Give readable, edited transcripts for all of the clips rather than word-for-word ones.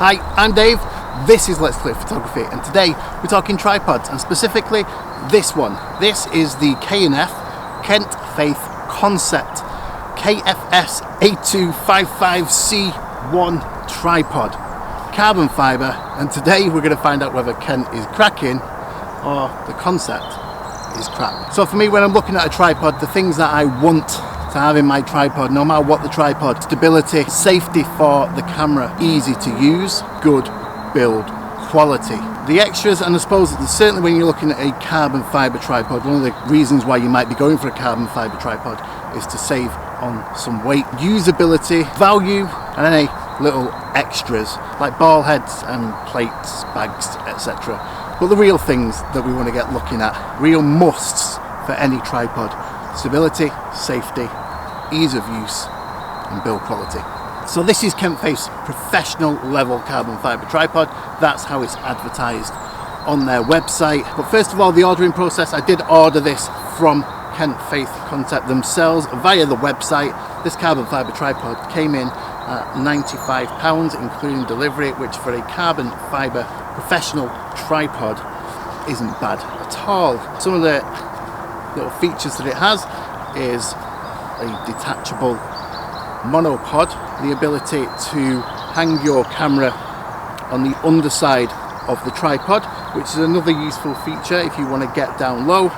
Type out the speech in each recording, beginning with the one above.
Hi, I'm Dave, this is Let's Click Photography, and today we're talking tripods, and specifically this one. This is the K&F Concept KFS 8255C1 tripod, carbon fibre, and today we're going to find out whether Kent is cracking or the concept is crap. So for me, when I'm looking at a tripod, the things that I want to have in my tripod, no matter what the tripod: stability, safety for the camera, easy to use, good build quality. The extras, and I suppose certainly when you're looking at a carbon fibre tripod, one of the reasons why you might be going for a carbon fibre tripod is to save on some weight, usability, value, and any little extras like ball heads and plates, bags, etc. But the real things that we want to get looking at, real musts for any tripod: stability, safety, ease of use, and build quality. So this is K&F's professional level carbon fibre tripod. That's how it's advertised on their website. But first of all, the ordering process. I did order this from K&F Concept themselves via the website. This carbon fibre tripod came in at £95, including delivery, which for a carbon fibre professional tripod isn't bad at all. Some of the little features that it has is a detachable monopod, the ability to hang your camera on the underside of the tripod, which is another useful feature if you want to get down low.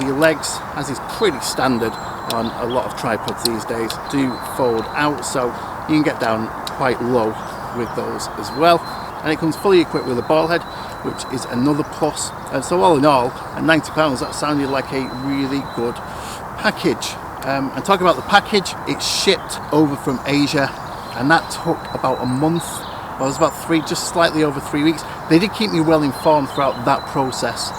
The legs, as is pretty standard on a lot of tripods these days, do fold out, so you can get down quite low with those as well. And it comes fully equipped with a ball head, which is another plus. And so all in all, at £90, that sounded like a really good package. And talking about the package, it's shipped over from Asia, and that took about a month. Well, it was about just slightly over 3 weeks. They did keep me well informed throughout that process,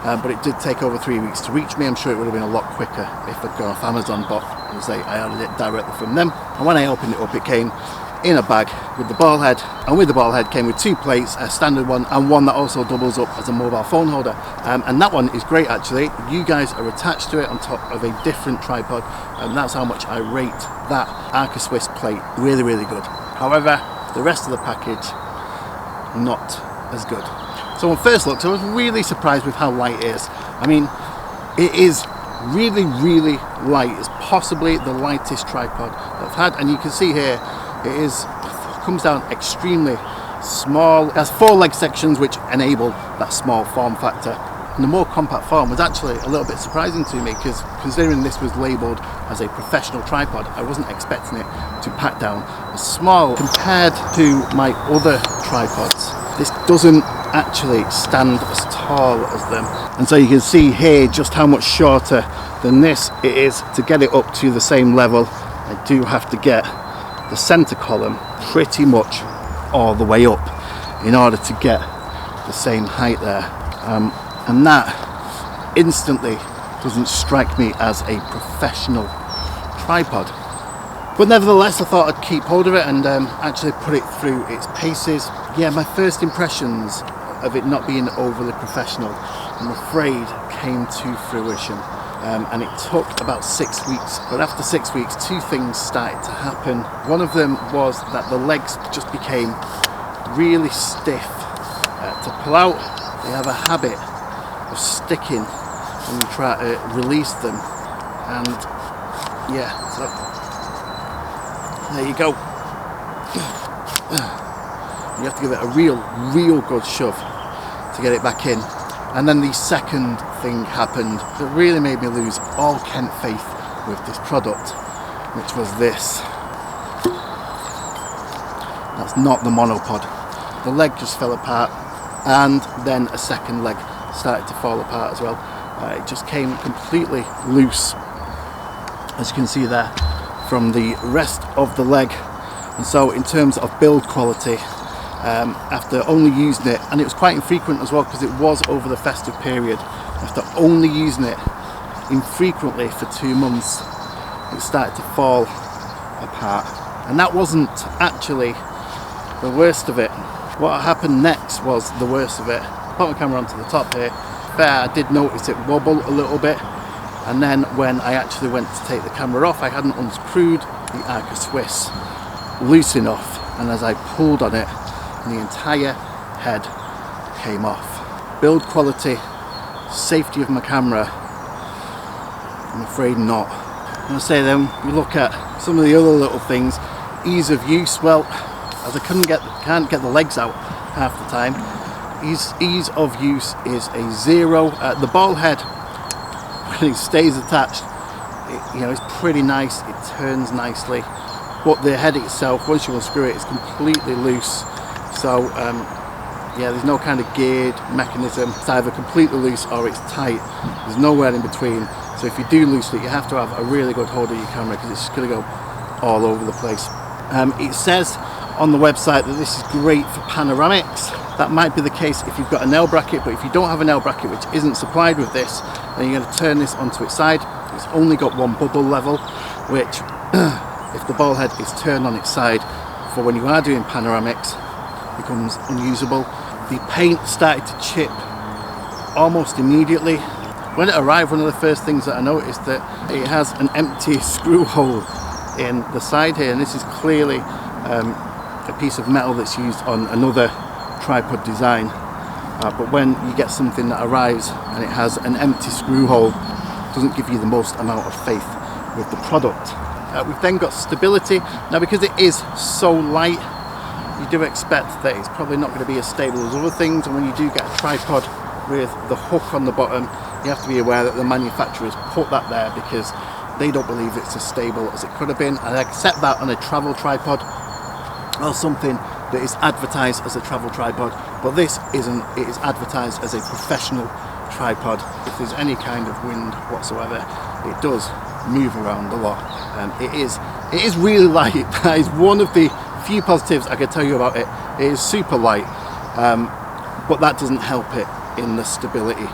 but it did take over 3 weeks to reach me. I'm sure it would have been a lot quicker if I'd gone off Amazon, but as I ordered it directly from them. And when I opened it up, it came in a bag with the ball head, and with the ball head came with two plates, a standard one and one that also doubles up as a mobile phone holder, and that one is great actually. You guys are attached to it on top of a different tripod, and that's how much I rate that Arca Swiss plate. Really, really good. However, the rest of the package, not as good. So on first look, I was really surprised with how light it is. I mean, it is really, really light. It's possibly the lightest tripod that I've had, and you can see here it comes down extremely small. It has 4 leg sections which enable that small form factor, and the more compact form was actually a little bit surprising to me, because considering this was labelled as a professional tripod, I wasn't expecting it to pack down as small. Compared to my other tripods, this doesn't actually stand as tall as them, and so you can see here just how much shorter than this it is. To get it up to the same level, I do have to get the center column pretty much all the way up in order to get the same height there, and that instantly doesn't strike me as a professional tripod. But nevertheless, I thought I'd keep hold of it and actually put it through its paces. Yeah, my first impressions of it not being overly professional, I'm afraid, came to fruition. And it took about 6 weeks, but after 6 weeks 2 things started to happen. One of them was that the legs just became really stiff to pull out. They have a habit of sticking when you try to release them, and yeah, so there you go. You have to give it a real good shove to get it back in. And then the second thing happened that really made me lose all Kent faith with this product, which was this. That's not the monopod. The leg just fell apart, and then a second leg started to fall apart as well. It just came completely loose, as you can see there, from the rest of the leg. And so in terms of build quality, after only using it, and it was quite infrequent as well because it was over the festive period, after only using it infrequently for 2 months, it started to fall apart. And that wasn't actually the worst of it. What happened next was the worst of it. I put my camera onto the top here. I did notice it wobble a little bit, and then when I actually went to take the camera off, I hadn't unscrewed the Arca Swiss loose enough, and as I pulled on it, and the entire head came off. Build quality, safety of my camera, I'm afraid not. And I say then, we look at some of the other little things. Ease of use, well, as I can't get the legs out half the time, ease of use is a 0. The ball head, when it stays attached, it's pretty nice, it turns nicely, but the head itself, once you unscrew it, is completely loose. So there's no kind of geared mechanism. It's either completely loose or it's tight. There's nowhere in between. So if you do loosen it, you have to have a really good hold of your camera, because it's just going to go all over the place. It says on the website that this is great for panoramics. That might be the case if you've got an L bracket, but if you don't have an L bracket which isn't supplied with this, then you're going to turn this onto its side. It's only got one bubble level, which if the ball head is turned on its side for when you are doing panoramics, becomes unusable. The paint started to chip almost immediately. When it arrived, one of the first things that I noticed that it has an empty screw hole in the side here, and this is clearly a piece of metal that's used on another tripod design. But when you get something that arrives and it has an empty screw hole, it doesn't give you the most amount of faith with the product. We've then got stability. Now, because it is so light, you do expect that it's probably not going to be as stable as other things, and when you do get a tripod with the hook on the bottom, you have to be aware that the manufacturers put that there because they don't believe it's as stable as it could have been. And I accept that on a travel tripod or something that is advertised as a travel tripod, but this isn't. It is advertised as a professional tripod. If there's any kind of wind whatsoever, it does move around a lot. It is really light. That is one of the few positives I can tell you about it. It is super light, but that doesn't help it in the stability.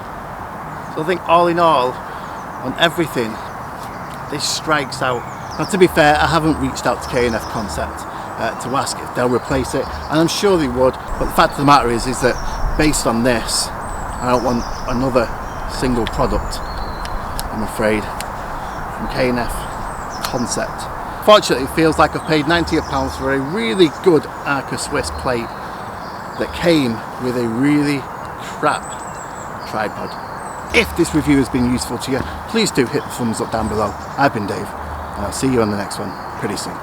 So I think all in all, on everything, this strikes out. Now, to be fair, I haven't reached out to K&F Concept to ask if they'll replace it, and I'm sure they would, but the fact of the matter is that based on this, I don't want another single product, I'm afraid, from K&F Concept. Fortunately, it feels like I've paid £90 for a really good Arca Swiss plate that came with a really crap tripod. If this review has been useful to you, please do hit the thumbs up down below. I've been Dave, and I'll see you on the next one pretty soon.